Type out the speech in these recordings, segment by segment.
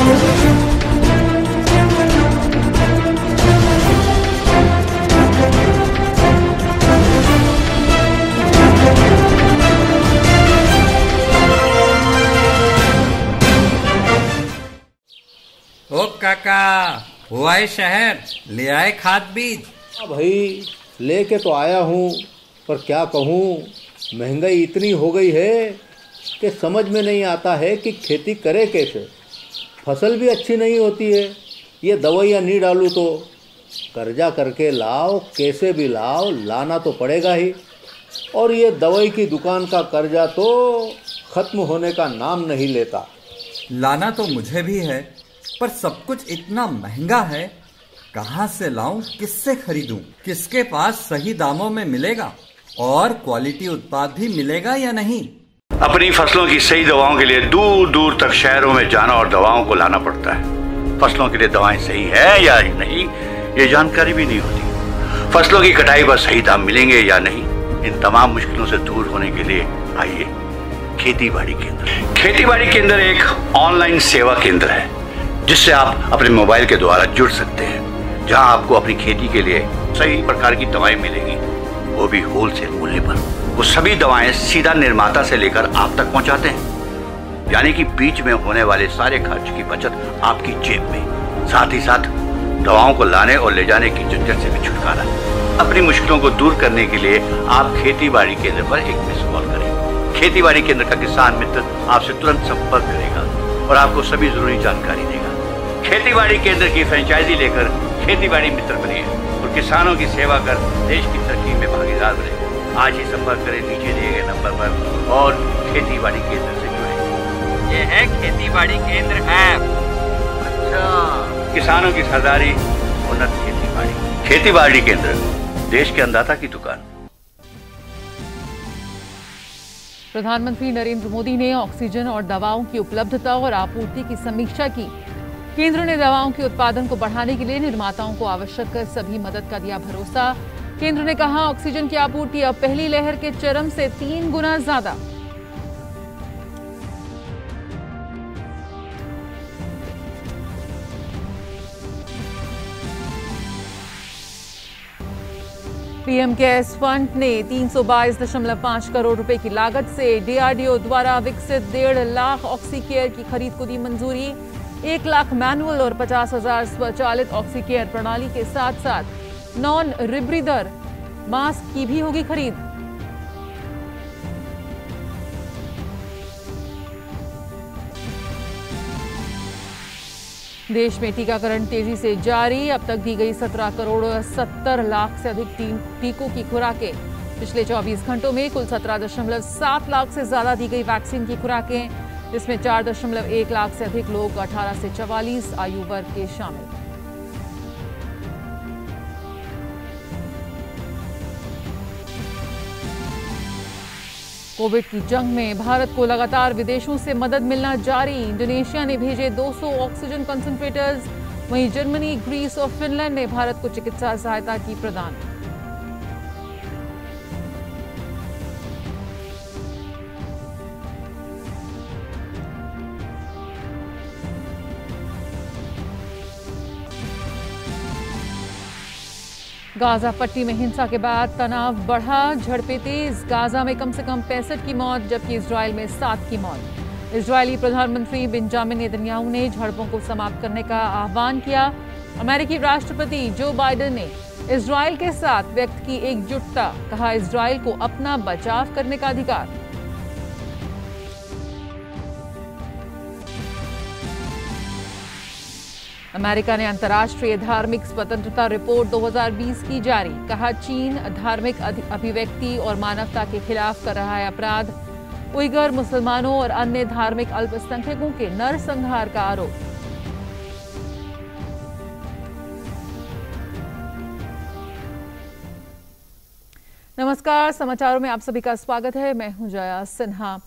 ओ काका, हुआ है शहर, ले आए खाद बीज? हाँ भाई, लेके तो आया हूँ, पर क्या कहूँ, महंगाई इतनी हो गई है कि समझ में नहीं आता है कि खेती करे कैसे। फसल भी अच्छी नहीं होती है, ये दवाइयाँ नहीं डालूँ तो कर्जा करके लाओ, कैसे भी लाओ, लाना तो पड़ेगा ही। और ये दवाई की दुकान का कर्जा तो ख़त्म होने का नाम नहीं लेता। लाना तो मुझे भी है, पर सब कुछ इतना महंगा है, कहाँ से लाऊं, किससे खरीदूं, किसके पास सही दामों में मिलेगा और क्वालिटी उत्पाद भी मिलेगा या नहीं। अपनी फसलों की सही दवाओं के लिए दूर दूर तक शहरों में जाना और दवाओं को लाना पड़ता है। फसलों के लिए दवाएं सही है या नहीं, ये जानकारी भी नहीं होती। फसलों की कटाई पर सही दाम मिलेंगे या नहीं, इन तमाम मुश्किलों से दूर होने के लिए आइए खेती बाड़ी केंद्र। खेती बाड़ी केंद्र एक ऑनलाइन सेवा केंद्र है जिससे आप अपने मोबाइल के द्वारा जुड़ सकते हैं, जहां आपको अपनी खेती के लिए सही प्रकार की दवाएं मिलेंगी, वो भी होलसेल मूल्य पर। वो सभी दवाएं सीधा निर्माता से लेकर आप तक पहुंचाते हैं, यानी कि बीच में होने वाले सारे खर्च की बचत आपकी जेब में। साथ ही साथ दवाओं को लाने और ले जाने की झंझट से भी छुटकारा। अपनी मुश्किलों को दूर करने के लिए आप खेती बाड़ी केंद्र पर एक मिस कॉल करें। खेती बाड़ी केंद्र का किसान मित्र आपसे तुरंत संपर्क करेगा और आपको सभी जरूरी जानकारी देगा। खेती बाड़ी केंद्र की फ्रेंचाइजी लेकर खेती बाड़ी मित्र बनिए और किसानों की सेवा कर देश की तरक्की में भागीदार बने। आज ही संपर्क करें नीचे दिए गए नंबर पर और खेती बाड़ी केंद्र से जुड़े। ये है खेती बाड़ी केंद्र ऐप। अच्छा, किसानों की सरदारी, उन्नत खेती बाड़ी केंद्र, देश के अन्नदाता की दुकान। प्रधानमंत्री नरेंद्र मोदी ने ऑक्सीजन और दवाओं की उपलब्धता और आपूर्ति की समीक्षा की। केंद्र ने दवाओं के उत्पादन को बढ़ाने के लिए निर्माताओं को आवश्यक सभी मदद का दिया भरोसा। केंद्र ने कहा, ऑक्सीजन की आपूर्ति अब पहली लहर के चरम से 3 गुना ज्यादा। पीएम केयर्स फंड ने 322.5 करोड़ रुपए की लागत से डीआरडीओ द्वारा विकसित 1.5 लाख ऑक्सीकेयर की खरीद को दी मंजूरी। 1 लाख मैनुअल और 50,000 स्वचालित ऑक्सीकेयर प्रणाली के साथ साथ नॉन रिब्रीदर मास्क की भी होगी खरीद। देश में टीकाकरण तेजी से जारी। अब तक दी गई 17 करोड़ 70 लाख से अधिक टीकों की खुराकें। पिछले 24 घंटों में कुल 17.7 लाख से ज्यादा दी गई वैक्सीन की खुराकें, जिसमें 4.1 लाख से अधिक लोग 18 से 44 आयु वर्ग के शामिल। कोविड की जंग में भारत को लगातार विदेशों से मदद मिलना जारी। इंडोनेशिया ने भेजे 200 ऑक्सीजन कंसंट्रेटर्स, वहीं जर्मनी, ग्रीस और फिनलैंड ने भारत को चिकित्सा सहायता की प्रदान। गाजा पट्टी में हिंसा के बाद तनाव बढ़ा, झड़पें तेज। गाजा में कम से कम 65 की मौत, जबकि इजरायल में 7 की मौत। इजरायली प्रधानमंत्री बेंजामिन नेतन्याहू ने झड़पों को समाप्त करने का आह्वान किया। अमेरिकी राष्ट्रपति जो बाइडेन ने इजरायल के साथ व्यक्त की एकजुटता, कहा इजरायल को अपना बचाव करने का अधिकार। अमेरिका ने अंतर्राष्ट्रीय धार्मिक स्वतंत्रता रिपोर्ट 2020 की जारी। कहा, चीन धार्मिक अभिव्यक्ति और मानवता के खिलाफ कर रहा है अपराध। उइगर मुसलमानों और अन्य धार्मिक अल्पसंख्यकों के नरसंहार का आरोप। नमस्कार, समाचारों में आप सभी का स्वागत है। मैं हूं जया सिन्हा।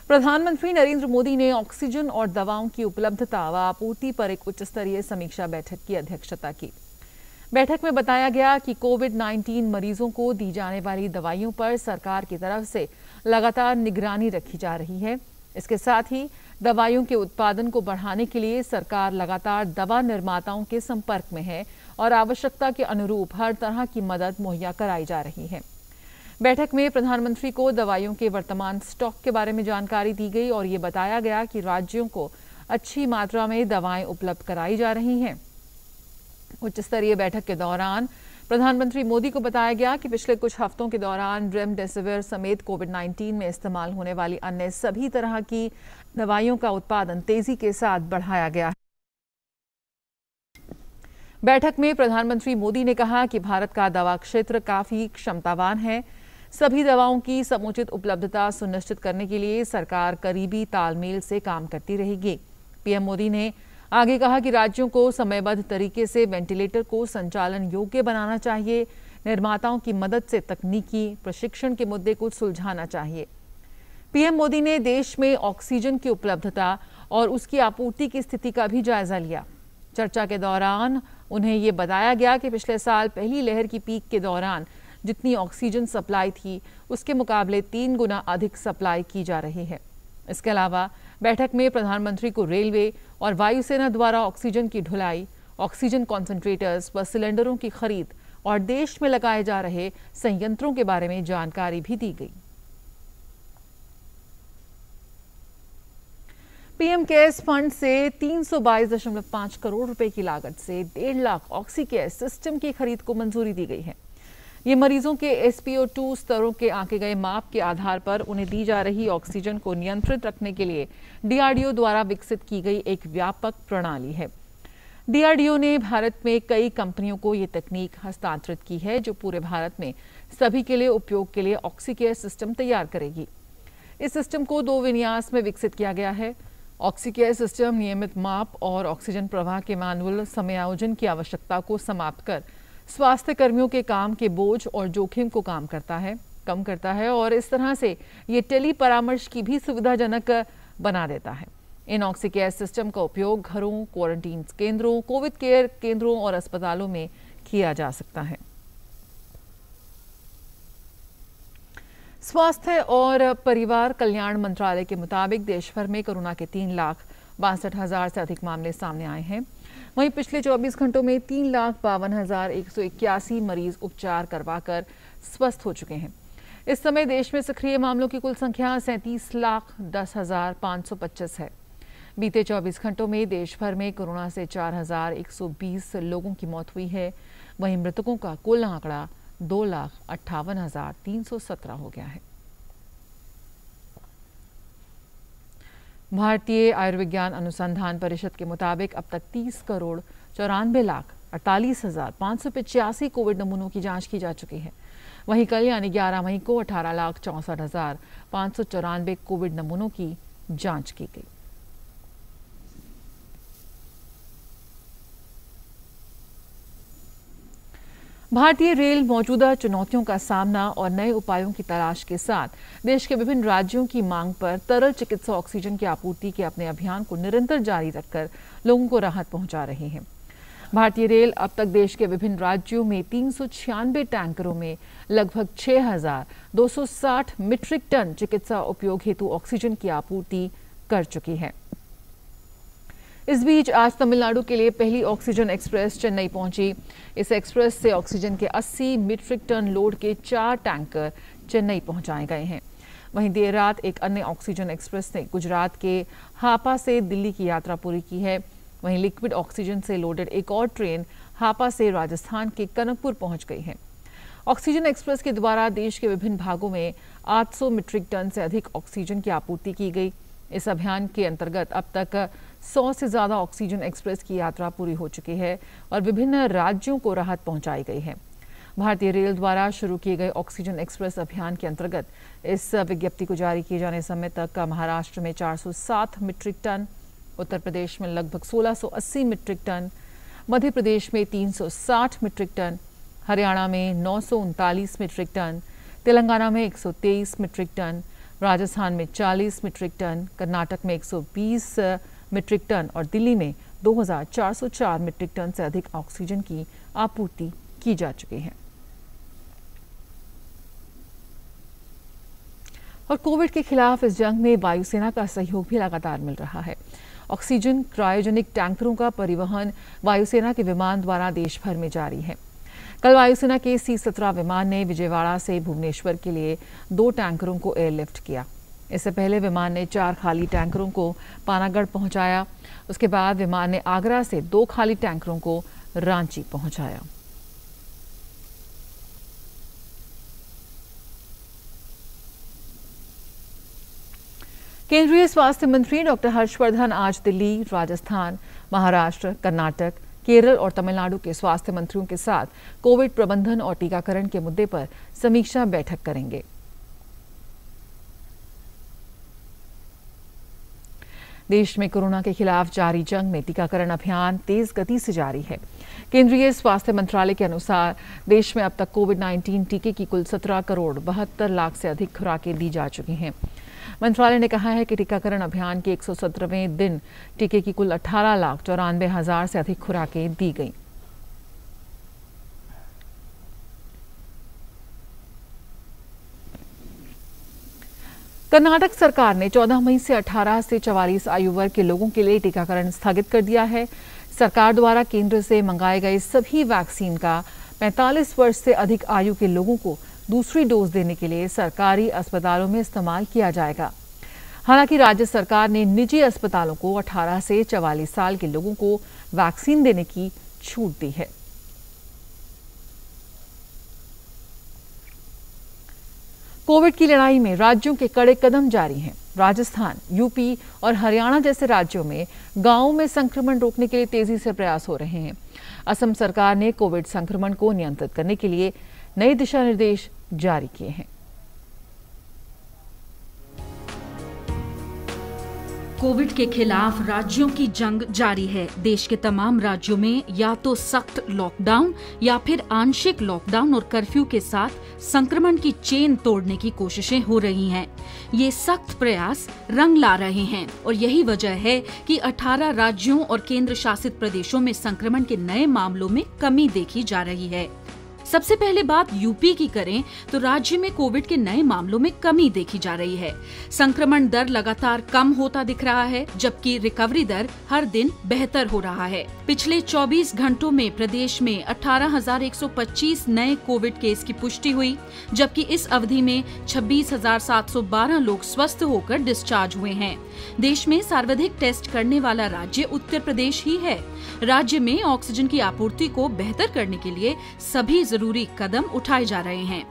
प्रधानमंत्री नरेंद्र मोदी ने ऑक्सीजन और दवाओं की उपलब्धता व आपूर्ति पर एक उच्च स्तरीय समीक्षा बैठक की अध्यक्षता की। बैठक में बताया गया कि कोविड-19 मरीजों को दी जाने वाली दवाइयों पर सरकार की तरफ से लगातार निगरानी रखी जा रही है। इसके साथ ही दवाइयों के उत्पादन को बढ़ाने के लिए सरकार लगातार दवा निर्माताओं के संपर्क में है और आवश्यकता के अनुरूप हर तरह की मदद मुहैया कराई जा रही है। बैठक में प्रधानमंत्री को दवाइयों के वर्तमान स्टॉक के बारे में जानकारी दी गई और ये बताया गया कि राज्यों को अच्छी मात्रा में दवाएं उपलब्ध कराई जा रही हैं। उच्च स्तरीय बैठक के दौरान प्रधानमंत्री मोदी को बताया गया कि पिछले कुछ हफ्तों के दौरान रेमडेसिविर समेत कोविड-19 में इस्तेमाल होने वाली अन्य सभी तरह की दवाइयों का उत्पादन तेजी के साथ बढ़ाया गया है। बैठक में प्रधानमंत्री मोदी ने कहा कि भारत का दवा क्षेत्र काफी क्षमतावान है। सभी दवाओं की समुचित उपलब्धता सुनिश्चित करने के लिए सरकार करीबी तालमेल से काम करती रहेगी। पीएम मोदी ने आगे कहा कि राज्यों को समयबद्ध तरीके से वेंटिलेटर को संचालन योग्य बनाना चाहिए। निर्माताओं की मदद से तकनीकी प्रशिक्षण के मुद्दे को सुलझाना चाहिए। पीएम मोदी ने देश में ऑक्सीजन की उपलब्धता और उसकी आपूर्ति की स्थिति का भी जायजा लिया। चर्चा के दौरान उन्हें ये बताया गया कि पिछले साल पहली लहर की पीक के दौरान जितनी ऑक्सीजन सप्लाई थी उसके मुकाबले 3 गुना अधिक सप्लाई की जा रही है। इसके अलावा बैठक में प्रधानमंत्री को रेलवे और वायुसेना द्वारा ऑक्सीजन की ढुलाई, ऑक्सीजन कॉन्सेंट्रेटर्स व सिलेंडरों की खरीद और देश में लगाए जा रहे संयंत्रों के बारे में जानकारी भी दी गई। पीएम केयर्स फंड से 322.5 करोड़ रुपए की लागत से 1.5 लाख ऑक्सीकेयर सिस्टम की खरीद को मंजूरी दी गई है। ये मरीजों के SpO2 स्तरों के आंके गए माप के आधार पर उन्हें दी जा रही ऑक्सीजन को नियंत्रित रखने के लिए DRDO द्वारा विकसित की गई एक व्यापक प्रणाली है। DRDO ने भारत में कई कंपनियों को ये तकनीक हस्तांतरित की है जो पूरे भारत में सभी के लिए उपयोग के लिए ऑक्सीकेयर सिस्टम तैयार करेगी। इस सिस्टम को 2 विन्यास में विकसित किया गया है। ऑक्सीकेयर सिस्टम नियमित माप और ऑक्सीजन प्रवाह के मैनुअल समायोजन की आवश्यकता को समाप्त कर स्वास्थ्य कर्मियों के काम के बोझ और जोखिम को कम करता है और इस तरह से ये टेली परामर्श की भी सुविधाजनक बना देता है। इन ऑक्सीकेयर सिस्टम का उपयोग घरों, क्वारंटीन केंद्रों, कोविड केयर केंद्रों और अस्पतालों में किया जा सकता है। स्वास्थ्य और परिवार कल्याण मंत्रालय के मुताबिक देश भर में कोरोना के 3,62,000 से अधिक मामले सामने आए हैं। वहीं पिछले 24 घंटों में 3,52,181 मरीज उपचार करवाकर स्वस्थ हो चुके हैं। इस समय देश में सक्रिय मामलों की कुल संख्या 37,10,525 है। बीते 24 घंटों में देश भर में कोरोना से 4,120 लोगों की मौत हुई है। वहीं मृतकों का कुल आंकड़ा 2,58,317 हो गया है। भारतीय आयुर्विज्ञान अनुसंधान परिषद के मुताबिक अब तक 30,54,48,585 कोविड नमूनों की जांच की जा चुकी है। वहीं कल यानी 11 मई को 18,64,594 कोविड नमूनों की जांच की गई। भारतीय रेल मौजूदा चुनौतियों का सामना और नए उपायों की तलाश के साथ देश के विभिन्न राज्यों की मांग पर तरल चिकित्सा ऑक्सीजन की आपूर्ति के अपने अभियान को निरंतर जारी रखकर लोगों को राहत पहुंचा रहे हैं। भारतीय रेल अब तक देश के विभिन्न राज्यों में 396 टैंकरों में लगभग 6,260 मीट्रिक टन चिकित्सा उपयोग हेतु ऑक्सीजन की आपूर्ति कर चुकी है। इस बीच आज तमिलनाडु के लिए पहली ऑक्सीजन एक्सप्रेस चेन्नई पहुंची। इस एक्सप्रेस से ऑक्सीजन के 80 मीट्रिक टन लोड के 4 टैंकर चेन्नई पहुंचाए गए हैं। वहीं देर रात एक अन्य ऑक्सीजन एक्सप्रेस ने गुजरात के हापा से दिल्ली की यात्रा पूरी की है। वहीं लिक्विड ऑक्सीजन से लोडेड एक और ट्रेन हापा से राजस्थान के कनकपुर पहुंच गई है। ऑक्सीजन एक्सप्रेस के द्वारा देश के विभिन्न भागों में 800 मीट्रिक टन से अधिक ऑक्सीजन की आपूर्ति की गई। इस अभियान के अंतर्गत अब तक 100 से ज्यादा ऑक्सीजन एक्सप्रेस की यात्रा पूरी हो चुकी है और विभिन्न राज्यों को राहत पहुंचाई गई है। भारतीय रेल द्वारा शुरू किए गए ऑक्सीजन एक्सप्रेस अभियान के अंतर्गत इस विज्ञप्ति को जारी किए जाने समय तक महाराष्ट्र में 407 मीट्रिक टन, उत्तर प्रदेश में लगभग 1680 मीट्रिक टन, मध्य प्रदेश में 360 मीट्रिक टन, हरियाणा में 939 मीट्रिक टन, तेलंगाना में 123 मीट्रिक टन, राजस्थान में 40 मीट्रिक टन, कर्नाटक में 120 मीट्रिक टन और दिल्ली में 2,404 मीट्रिक टन से अधिक ऑक्सीजन की आपूर्ति की जा चुकी है। और कोविड के खिलाफ इस जंग में वायुसेना का सहयोग भी लगातार मिल रहा है। ऑक्सीजन क्रायोजेनिक टैंकरों का परिवहन वायुसेना के विमान द्वारा देश भर में जारी है। कल वायुसेना के C-17 विमान ने विजयवाड़ा से भुवनेश्वर के लिए 2 टैंकरों को एयरलिफ्ट किया। इससे पहले विमान ने 4 खाली टैंकरों को पानागढ़ पहुंचाया। उसके बाद विमान ने आगरा से 2 खाली टैंकरों को रांची पहुंचाया। केंद्रीय स्वास्थ्य मंत्री डॉक्टर हर्षवर्धन आज दिल्ली, राजस्थान, महाराष्ट्र, कर्नाटक, केरल और तमिलनाडु के स्वास्थ्य मंत्रियों के साथ कोविड प्रबंधन और टीकाकरण के मुद्दे पर समीक्षा बैठक करेंगे। देश में कोरोना के खिलाफ जारी जंग में टीकाकरण अभियान तेज गति से जारी है। केंद्रीय स्वास्थ्य मंत्रालय के अनुसार देश में अब तक कोविड-19 टीके की कुल 17 करोड़ 72 लाख से अधिक खुराकें दी जा चुकी हैं। मंत्रालय ने कहा है कि टीकाकरण अभियान के 117वें दिन टीके की कुल 18,94,000 से अधिक खुराकें दी गईं। कर्नाटक सरकार ने 14 मई से 18 से 44 आयु वर्ग के लोगों के लिए टीकाकरण स्थगित कर दिया है। सरकार द्वारा केंद्र से मंगाए गए सभी वैक्सीन का 45 वर्ष से अधिक आयु के लोगों को दूसरी डोज देने के लिए सरकारी अस्पतालों में इस्तेमाल किया जाएगा। हालांकि राज्य सरकार ने निजी अस्पतालों को 18 से 44 साल के लोगों को वैक्सीन देने की छूट दी है। कोविड की लड़ाई में राज्यों के कड़े कदम जारी हैं। राजस्थान, यूपी और हरियाणा जैसे राज्यों में गांवों में संक्रमण रोकने के लिए तेजी से प्रयास हो रहे हैं। असम सरकार ने कोविड संक्रमण को नियंत्रित करने के लिए नए दिशा निर्देश जारी किए हैं। कोविड के खिलाफ राज्यों की जंग जारी है। देश के तमाम राज्यों में या तो सख्त लॉकडाउन या फिर आंशिक लॉकडाउन और कर्फ्यू के साथ संक्रमण की चेन तोड़ने की कोशिशें हो रही हैं। ये सख्त प्रयास रंग ला रहे हैं और यही वजह है कि 18 राज्यों और केंद्र शासित प्रदेशों में संक्रमण के नए मामलों में कमी देखी जा रही है। सबसे पहले बात यूपी की करें तो राज्य में कोविड के नए मामलों में कमी देखी जा रही है। संक्रमण दर लगातार कम होता दिख रहा है, जबकि रिकवरी दर हर दिन बेहतर हो रहा है। पिछले 24 घंटों में प्रदेश में 18,125 नए कोविड केस की पुष्टि हुई, जबकि इस अवधि में 26,712 लोग स्वस्थ होकर डिस्चार्ज हुए हैं। देश में सर्वाधिक टेस्ट करने वाला राज्य उत्तर प्रदेश ही है। राज्य में ऑक्सीजन की आपूर्ति को बेहतर करने के लिए सभी जरूरी कदम उठाए जा रहे हैं।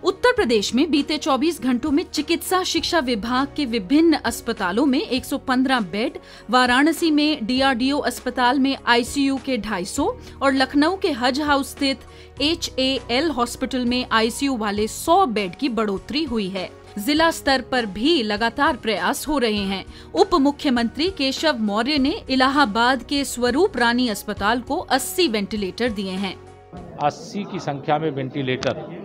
उत्तर प्रदेश में बीते 24 घंटों में चिकित्सा शिक्षा विभाग के विभिन्न अस्पतालों में 115 बेड, वाराणसी में DRDO अस्पताल में ICU के 250 और लखनऊ के हज हाउस स्थित HAL हॉस्पिटल में ICU वाले 100 बेड की बढ़ोतरी हुई है। जिला स्तर पर भी लगातार प्रयास हो रहे हैं। उप मुख्यमंत्री केशव मौर्य ने इलाहाबाद के स्वरूप रानी अस्पताल को 80 वेंटिलेटर दिए हैं। 80 की संख्या में वेंटिलेटर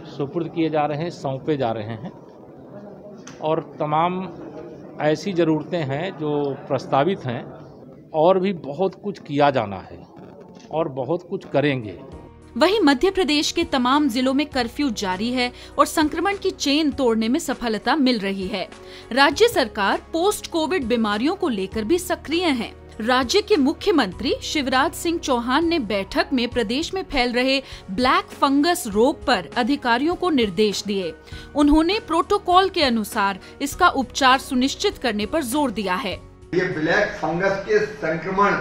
सुपुर्द किए जा रहे हैं, सौंपे जा रहे हैं और तमाम ऐसी ज़रूरतें हैं जो प्रस्तावित हैं और भी बहुत कुछ किया जाना है और बहुत कुछ करेंगे। वहीं मध्य प्रदेश के तमाम जिलों में कर्फ्यू जारी है और संक्रमण की चेन तोड़ने में सफलता मिल रही है। राज्य सरकार पोस्ट कोविड बीमारियों को लेकर भी सक्रिय है। राज्य के मुख्यमंत्री शिवराज सिंह चौहान ने बैठक में प्रदेश में फैल रहे ब्लैक फंगस रोग पर अधिकारियों को निर्देश दिए। उन्होंने प्रोटोकॉल के अनुसार इसका उपचार सुनिश्चित करने पर जोर दिया है। ये ब्लैक फंगस के संक्रमण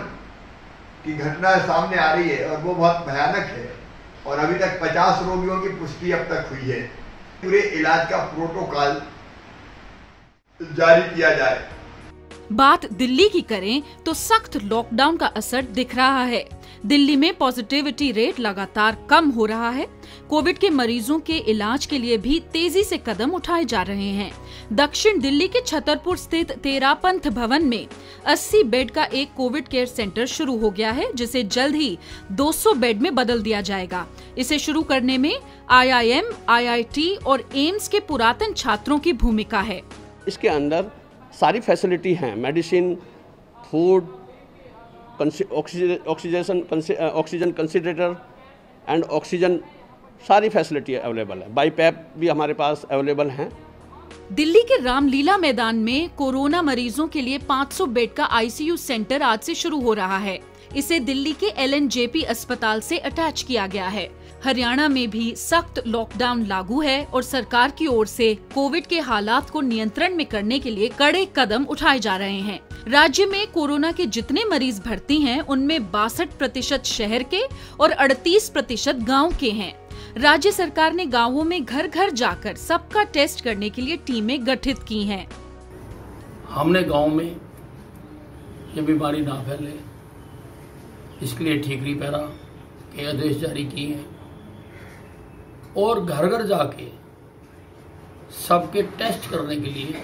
की घटना सामने आ रही है और वो बहुत भयानक है और अभी तक 50 रोगियों की पुष्टि अब तक हुई है। पूरे इलाज का प्रोटोकॉल जारी किया जाए। बात दिल्ली की करें तो सख्त लॉकडाउन का असर दिख रहा है। दिल्ली में पॉजिटिविटी रेट लगातार कम हो रहा है। कोविड के मरीजों के इलाज के लिए भी तेजी से कदम उठाए जा रहे हैं। दक्षिण दिल्ली के छतरपुर स्थित तेरापंथ भवन में 80 बेड का एक कोविड केयर सेंटर शुरू हो गया है, जिसे जल्द ही 200 बेड में बदल दिया जाएगा। इसे शुरू करने में IIM, IIT और एम्स के पुरातन छात्रों की भूमिका है। इसके अंदर सारी फैसिलिटी हैं, medicine, food, oxygen concentrator and oxygen सारी फैसिलिटी अवेलेबल है, बाईपैप भी हमारे पास अवेलेबल हैं। दिल्ली के रामलीला मैदान में कोरोना मरीजों के लिए 500 बेड का आईसीयू सेंटर आज से शुरू हो रहा है। इसे दिल्ली के LNJP अस्पताल से अटैच किया गया है। हरियाणा में भी सख्त लॉकडाउन लागू है और सरकार की ओर से कोविड के हालात को नियंत्रण में करने के लिए कड़े कदम उठाए जा रहे हैं। राज्य में कोरोना के जितने मरीज भर्ती हैं, उनमें 62% शहर के और 38% गाँव के हैं। राज्य सरकार ने गांवों में घर घर जाकर सबका टेस्ट करने के लिए टीमें गठित की हैं। हमने गांव में ये बीमारी ना फैले, इसके लिए ठीकरी पैरा के आदेश जारी किए हैं और घर घर जाके सबके टेस्ट करने के लिए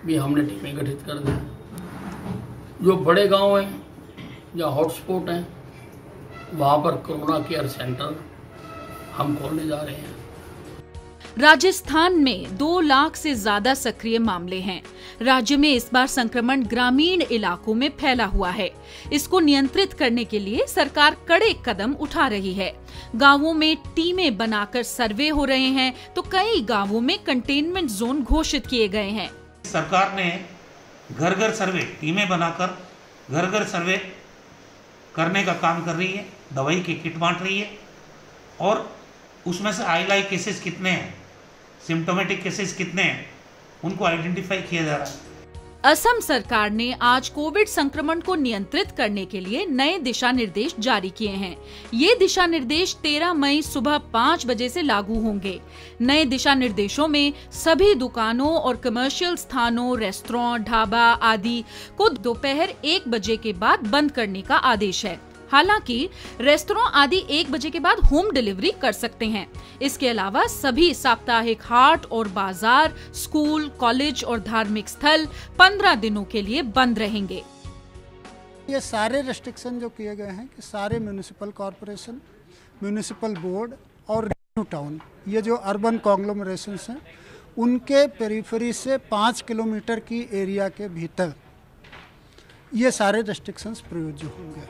भी हमने टीमें गठित कर दी। जो बड़े गांव हैं या हॉटस्पॉट हैं, वहां पर कोरोना केयर सेंटर हम खोलने जा रहे हैं। राजस्थान में 2 लाख से ज्यादा सक्रिय मामले हैं। राज्य में इस बार संक्रमण ग्रामीण इलाकों में फैला हुआ है। इसको नियंत्रित करने के लिए सरकार कड़े कदम उठा रही है। गांवों में टीमें बनाकर सर्वे हो रहे हैं, तो कई गांवों में कंटेनमेंट जोन घोषित किए गए हैं। सरकार ने घर घर सर्वे टीमें बनाकर घर घर सर्वे करने का काम कर रही है, दवाई की किट बांट रही है और उसमें से आईलाइव केसेस कितने हैं, सिम्टोमेटिक केसेस कितने हैं, उनको आइडेंटिफाई किया जा रहा है। असम सरकार ने आज कोविड संक्रमण को नियंत्रित करने के लिए नए दिशा निर्देश जारी किए हैं। ये दिशा निर्देश 13 मई सुबह 5 बजे से लागू होंगे। नए दिशा निर्देशों में सभी दुकानों और कमर्शियल स्थानों, रेस्टोरेंट, ढाबा आदि को दोपहर 1 बजे के बाद बंद करने का आदेश है। हालांकि रेस्टोरेंट आदि 1 बजे के बाद होम डिलीवरी कर सकते हैं। इसके अलावा सभी साप्ताहिक हाट और बाजार, स्कूल, कॉलेज और धार्मिक स्थल 15 दिनों के लिए बंद रहेंगे। ये सारे रेस्ट्रिक्शन जो किए गए हैं कि सारे म्यूनिसिपल कॉरपोरेशन, म्यूनिसिपल बोर्ड और रेवेन्यू टाउन, ये जो अर्बन कॉन्ग्लोमरेशंस हैं, उनके पेरिफेरी से 5 किलोमीटर की एरिया के भीतर ये सारे रेस्ट्रिक्शंस प्रयोज्य होंगे।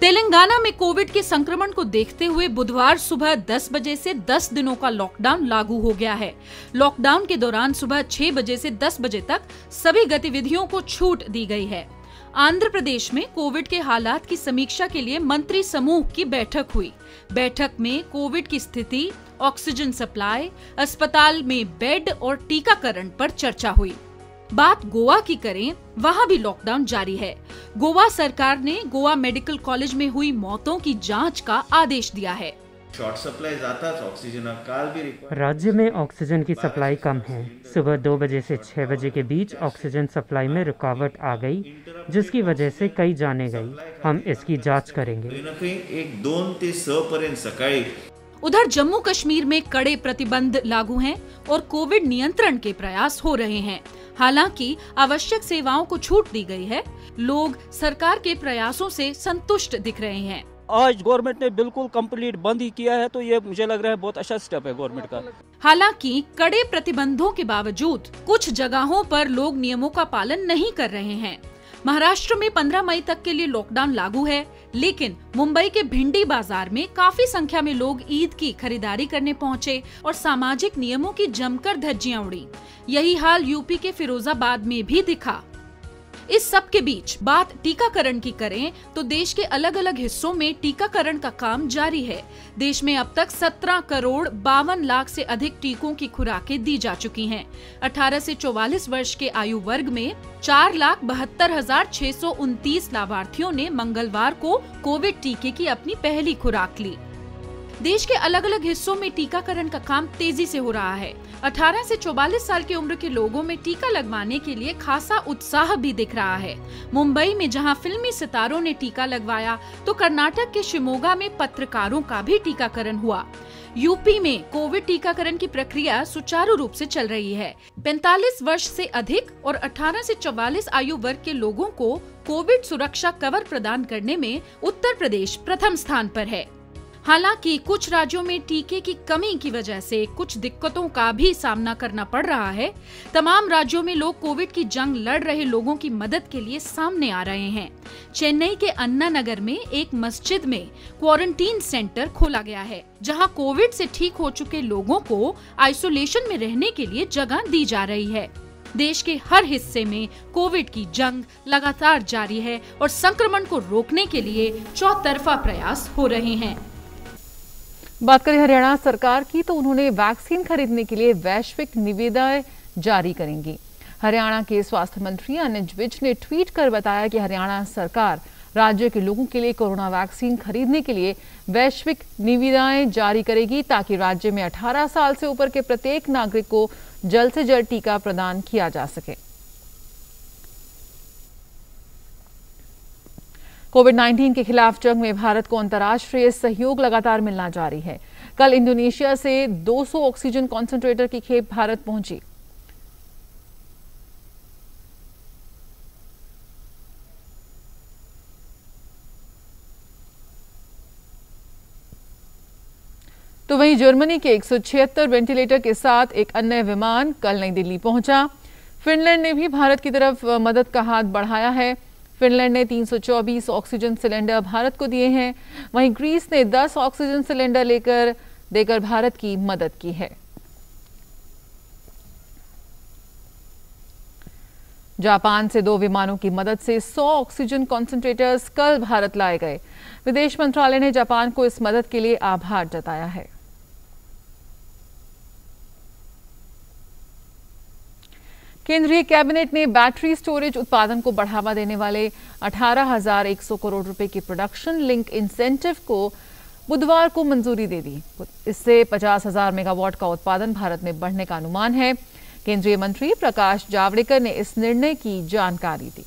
तेलंगाना में कोविड के संक्रमण को देखते हुए बुधवार सुबह 10 बजे से 10 दिनों का लॉकडाउन लागू हो गया है। लॉकडाउन के दौरान सुबह 6 बजे से 10 बजे तक सभी गतिविधियों को छूट दी गई है। आंध्र प्रदेश में कोविड के हालात की समीक्षा के लिए मंत्री समूह की बैठक हुई। बैठक में कोविड की स्थिति, ऑक्सीजन सप्लाई, अस्पताल में बेड और टीकाकरण पर चर्चा हुई। बात गोवा की करें, वहाँ भी लॉकडाउन जारी है। गोवा सरकार ने गोवा मेडिकल कॉलेज में हुई मौतों की जांच का आदेश दिया है। शॉर्ट सप्लाई ज़्यादा ऑक्सीजन काल भी। राज्य में ऑक्सीजन की सप्लाई कम है। सुबह 2 बजे से 6 बजे के बीच ऑक्सीजन सप्लाई में रुकावट आ गई, जिसकी वजह से कई जानें गई। हम इसकी जांच करेंगे। 2 ते 6 पर्यंत सकाळी। उधर जम्मू कश्मीर में कड़े प्रतिबंध लागू हैं और कोविड नियंत्रण के प्रयास हो रहे हैं। हालांकि आवश्यक सेवाओं को छूट दी गई है। लोग सरकार के प्रयासों से संतुष्ट दिख रहे हैं। आज गवर्नमेंट ने बिल्कुल कंप्लीट बंद ही किया है, तो ये मुझे लग रहा है बहुत अच्छा स्टेप है गवर्नमेंट का। हालांकि कड़े प्रतिबंधों के बावजूद कुछ जगहों पर लोग नियमों का पालन नहीं कर रहे हैं। महाराष्ट्र में 15 मई तक के लिए लॉकडाउन लागू है, लेकिन मुंबई के भिंडी बाजार में काफी संख्या में लोग ईद की खरीदारी करने पहुंचे और सामाजिक नियमों की जमकर धज्जियां उड़ी। यही हाल यूपी के फिरोजाबाद में भी दिखा। इस सब के बीच बात टीकाकरण की करें तो देश के अलग अलग हिस्सों में टीकाकरण का काम जारी है। देश में अब तक 17 करोड़ 52 लाख से अधिक टीकों की खुराकें दी जा चुकी हैं। 18 से 44 वर्ष के आयु वर्ग में 4,72,629 लाभार्थियों ने मंगलवार को कोविड टीके की अपनी पहली खुराक ली। देश के अलग अलग हिस्सों में टीकाकरण का काम तेजी से हो रहा है। 18 से 44 साल की उम्र के लोगों में टीका लगवाने के लिए खासा उत्साह भी दिख रहा है। मुंबई में जहां फिल्मी सितारों ने टीका लगवाया, तो कर्नाटक के शिमोगा में पत्रकारों का भी टीकाकरण हुआ। यूपी में कोविड टीकाकरण की प्रक्रिया सुचारू रूप से चल रही है। 45 वर्ष से अधिक और 18 से 44 आयु वर्ग के लोगों को कोविड सुरक्षा कवर प्रदान करने में उत्तर प्रदेश प्रथम स्थान पर है। हालांकि कुछ राज्यों में टीके की कमी की वजह से कुछ दिक्कतों का भी सामना करना पड़ रहा है। तमाम राज्यों में लोग कोविड की जंग लड़ रहे लोगों की मदद के लिए सामने आ रहे हैं। चेन्नई के अन्ना नगर में एक मस्जिद में क्वारंटीन सेंटर खोला गया है, जहां कोविड से ठीक हो चुके लोगों को आइसोलेशन में रहने के लिए जगह दी जा रही है। देश के हर हिस्से में कोविड की जंग लगातार जारी है और संक्रमण को रोकने के लिए चौतरफा प्रयास हो रहे हैं। बात करें हरियाणा सरकार की, तो उन्होंने वैक्सीन खरीदने के लिए वैश्विक निविदा जारी करेंगी। हरियाणा के स्वास्थ्य मंत्री अनिल विज ने ट्वीट कर बताया कि हरियाणा सरकार राज्य के लोगों के लिए कोरोना वैक्सीन खरीदने के लिए वैश्विक निविदाएं जारी करेगी, ताकि राज्य में 18 साल से ऊपर के प्रत्येक नागरिक को जल्द से जल्द टीका प्रदान किया जा सके। कोविड-19 के खिलाफ जंग में भारत को अंतर्राष्ट्रीय सहयोग लगातार मिलना जारी है। कल इंडोनेशिया से 200 ऑक्सीजन कॉन्सेंट्रेटर की खेप भारत पहुंची। तो वहीं जर्मनी के 176 वेंटिलेटर के साथ एक अन्य विमान कल नई दिल्ली पहुंचा। फिनलैंड ने भी भारत की तरफ मदद का हाथ बढ़ाया है। फिनलैंड ने 324 ऑक्सीजन सिलेंडर भारत को दिए हैं। वहीं ग्रीस ने 10 ऑक्सीजन सिलेंडर देकर भारत की मदद की है। जापान से 2 विमानों की मदद से 100 ऑक्सीजन कॉन्सेंट्रेटर्स कल भारत लाए गए। विदेश मंत्रालय ने जापान को इस मदद के लिए आभार जताया है। केंद्रीय कैबिनेट ने बैटरी स्टोरेज उत्पादन को बढ़ावा देने वाले 18,100 करोड़ रुपए की प्रोडक्शन लिंक इंसेंटिव को बुधवार को मंजूरी दे दी। इससे 50,000 मेगावाट का उत्पादन भारत में बढ़ने का अनुमान है। केंद्रीय मंत्री प्रकाश जावड़ेकर ने इस निर्णय की जानकारी दी।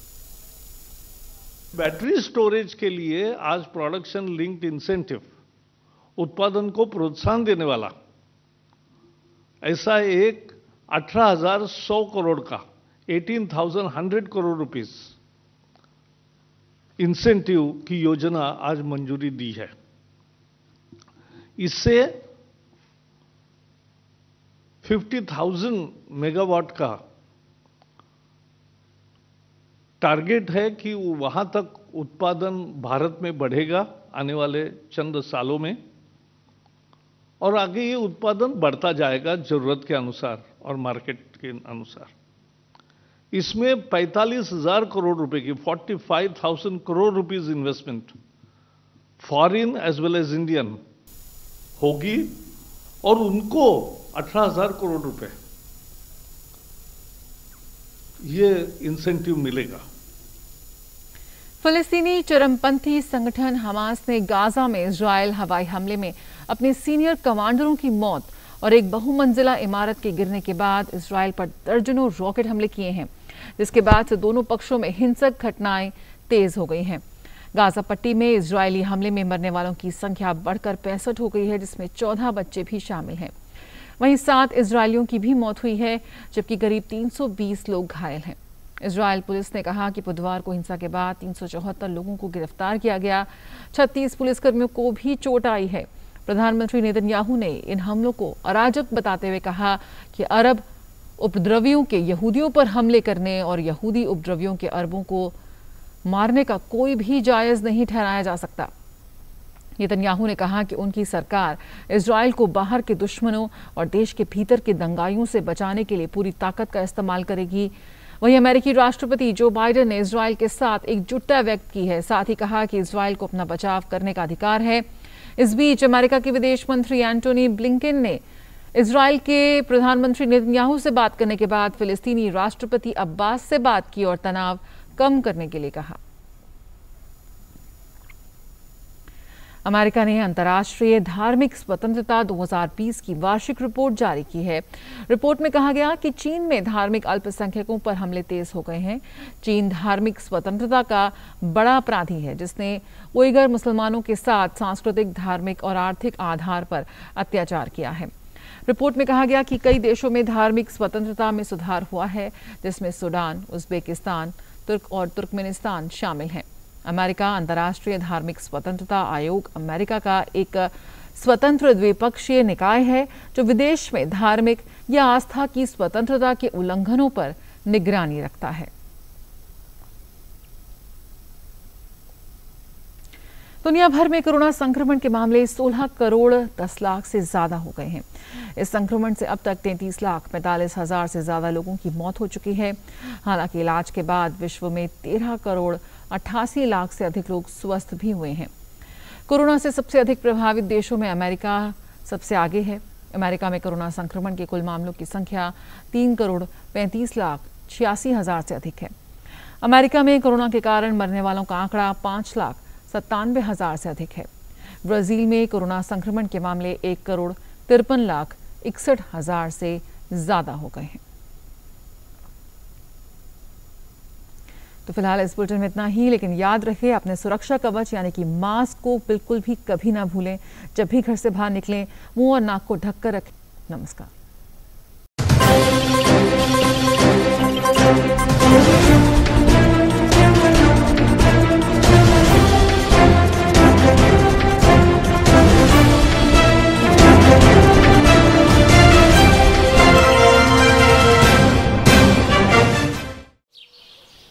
बैटरी स्टोरेज के लिए आज प्रोडक्शन लिंक्ड इंसेंटिव उत्पादन को प्रोत्साहन देने वाला ऐसा एक 18,100 करोड़ का 18,100 करोड़ रुपीस इंसेंटिव की योजना आज मंजूरी दी है। इससे 50,000 मेगावाट का टारगेट है कि वहां तक उत्पादन भारत में बढ़ेगा आने वाले चंद सालों में, और आगे ये उत्पादन बढ़ता जाएगा जरूरत के अनुसार और मार्केट के अनुसार। इसमें 45,000 करोड़ रुपए की 45,000 crore rupees investment foreign as well as Indian होगी और उनको 18,000 करोड़ रुपए ये इंसेंटिव मिलेगा। फिलिस्तीनी चरमपंथी संगठन हमास ने गाजा में इजरायल हवाई हमले में अपने सीनियर कमांडरों की मौत और एक बहुमंजिला इमारत के गिरने के बाद इजरायल पर दर्जनों रॉकेट हमले किए हैं, जिसके बाद से दोनों पक्षों में हिंसक घटनाएं तेज हो गई हैं। गाजा पट्टी में इजरायली हमले में मरने वालों की संख्या बढ़कर 65 हो गई है, जिसमें 14 बच्चे भी शामिल हैं। वहीं 7 इजरायलियों की भी मौत हुई है, जबकि करीब 320 लोग घायल हैं। इजरायल पुलिस ने कहा कि बुधवार को हिंसा के बाद 374 लोगों को गिरफ्तार किया गया। 36 पुलिसकर्मियों को भी चोट आई है। प्रधानमंत्री नेतन्याहू ने इन हमलों को अराजक बताते हुए कहा कि अरब उपद्रवियों के यहूदियों पर हमले करने और यहूदी उपद्रवियों के अरबों को मारने का कोई भी जायज नहीं ठहराया जा सकता। नेतन्याहू ने कहा कि उनकी सरकार इजरायल को बाहर के दुश्मनों और देश के भीतर के दंगाइयों से बचाने के लिए पूरी ताकत का इस्तेमाल करेगी। वहीं अमेरिकी राष्ट्रपति जो बाइडेन ने इजरायल के साथ एकजुटता व्यक्त की है, साथ ही कहा कि इजरायल को अपना बचाव करने का अधिकार है। इस बीच अमेरिका के विदेश मंत्री एंटोनी ब्लिंकन ने इजरायल के प्रधानमंत्री नेतन्याहू से बात करने के बाद फिलिस्तीनी राष्ट्रपति अब्बास से बात की और तनाव कम करने के लिए कहा। अमेरिका ने अंतर्राष्ट्रीय धार्मिक स्वतंत्रता 2020 की वार्षिक रिपोर्ट जारी की है। रिपोर्ट में कहा गया कि चीन में धार्मिक अल्पसंख्यकों पर हमले तेज हो गए हैं। चीन धार्मिक स्वतंत्रता का बड़ा अपराधी है, जिसने उइगर मुसलमानों के साथ सांस्कृतिक, धार्मिक और आर्थिक आधार पर अत्याचार किया है। रिपोर्ट में कहा गया कि कई देशों में धार्मिक स्वतंत्रता में सुधार हुआ है, जिसमें सूडान, उज्बेकिस्तान, तुर्क और तुर्कमेनिस्तान शामिल हैं। अमेरिका अंतर्राष्ट्रीय धार्मिक स्वतंत्रता आयोग अमेरिका का एक स्वतंत्र द्विपक्षीय निकाय है जो विदेश में धार्मिक या आस्था की स्वतंत्रता के उल्लंघनों पर निगरानी रखता है। दुनिया भर में कोरोना संक्रमण के मामले 16 करोड़ 10 लाख से ज्यादा हो गए हैं। इस संक्रमण से अब तक 33,45,000 से ज्यादा लोगों की मौत हो चुकी है। हालांकि इलाज के बाद विश्व में 13 करोड़ 88 लाख से अधिक लोग स्वस्थ भी हुए हैं। कोरोना से सबसे अधिक प्रभावित देशों में अमेरिका सबसे आगे है। अमेरिका में कोरोना संक्रमण के कुल मामलों की संख्या 3 करोड़ 35 लाख 86 हजार से अधिक है। अमेरिका में कोरोना के कारण मरने वालों का आंकड़ा 5,97,000 से अधिक है। ब्राजील में कोरोना संक्रमण के मामले 1 करोड़ 53 लाख 61 हजार से ज्यादा हो गए हैं। तो फिलहाल इस बुलेटिन में इतना ही, लेकिन याद रखें अपने सुरक्षा कवच यानी कि मास्क को बिल्कुल भी कभी ना भूलें। जब भी घर से बाहर निकलें मुंह और नाक को ढककर रखें। नमस्कार।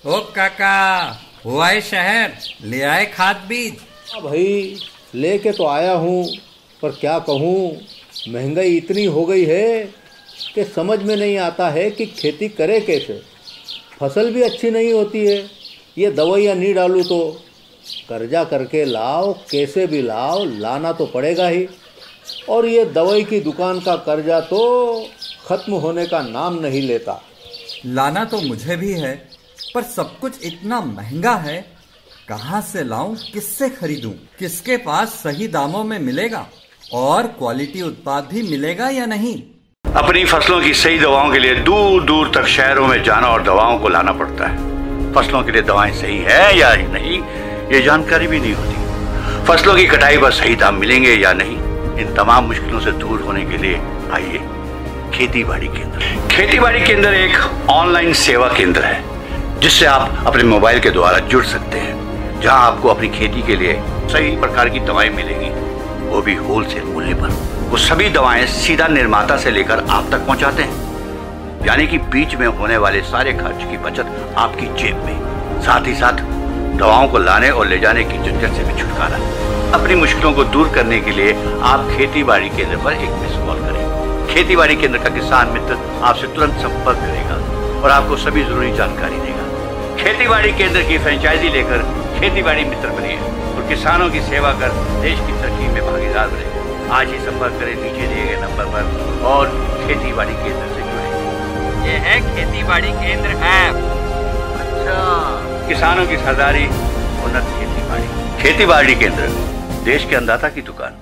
ओ काका, हुआ है शहर, ले आए खाद बीज? हाँ भाई, लेके तो आया हूँ, पर क्या कहूँ, महंगाई इतनी हो गई है कि समझ में नहीं आता है कि खेती करे कैसे। फसल भी अच्छी नहीं होती है, ये दवाइयाँ नहीं डालूँ तो कर्जा करके लाओ, कैसे भी लाओ, लाना तो पड़ेगा ही। और ये दवाई की दुकान का कर्जा तो खत्म होने का नाम नहीं लेता। लाना तो मुझे भी है, पर सब कुछ इतना महंगा है, कहाँ से लाऊं, किससे खरीदूं, किसके पास सही दामों में मिलेगा और क्वालिटी उत्पाद भी मिलेगा या नहीं। अपनी फसलों की सही दवाओं के लिए दूर दूर तक शहरों में जाना और दवाओं को लाना पड़ता है। फसलों के लिए दवाएं सही है या नहीं, ये जानकारी भी नहीं होती। फसलों की कटाई पर सही दाम मिलेंगे या नहीं, इन तमाम मुश्किलों से दूर होने के लिए आइए खेती बाड़ी केंद्र। खेती बाड़ी केंद्र एक ऑनलाइन सेवा केंद्र है जिससे आप अपने मोबाइल के द्वारा जुड़ सकते हैं, जहां आपको अपनी खेती के लिए सही प्रकार की दवाएं मिलेंगी, वो भी होलसेल मूल्य पर। वो सभी दवाएं सीधा निर्माता से लेकर आप तक पहुंचाते हैं, यानी कि बीच में होने वाले सारे खर्च की बचत आपकी जेब में। साथ ही साथ दवाओं को लाने और ले जाने की झंझट से भी छुटकारा। अपनी मुश्किलों को दूर करने के लिए आप खेती बाड़ी केंद्र पर एक मिस कॉल करें। खेती बाड़ी केंद्र का किसान मित्र आपसे तुरंत संपर्क करेगा और आपको सभी जरूरी जानकारी देगा। खेती बाड़ी केंद्र की फ्रेंचाइजी लेकर खेती बाड़ी मित्र बनिए और किसानों की सेवा कर देश की तरक्की में भागीदार बने। आज ही संपर्क करें नीचे दिए गए नंबर पर और खेती बाड़ी केंद्र से जुड़े। ये है खेती बाड़ी केंद्र ऐप। अच्छा, किसानों की सरदारी, उन्नत खेती बाड़ी। खेती बाड़ी केंद्र, देश के अन्नदाता की दुकान।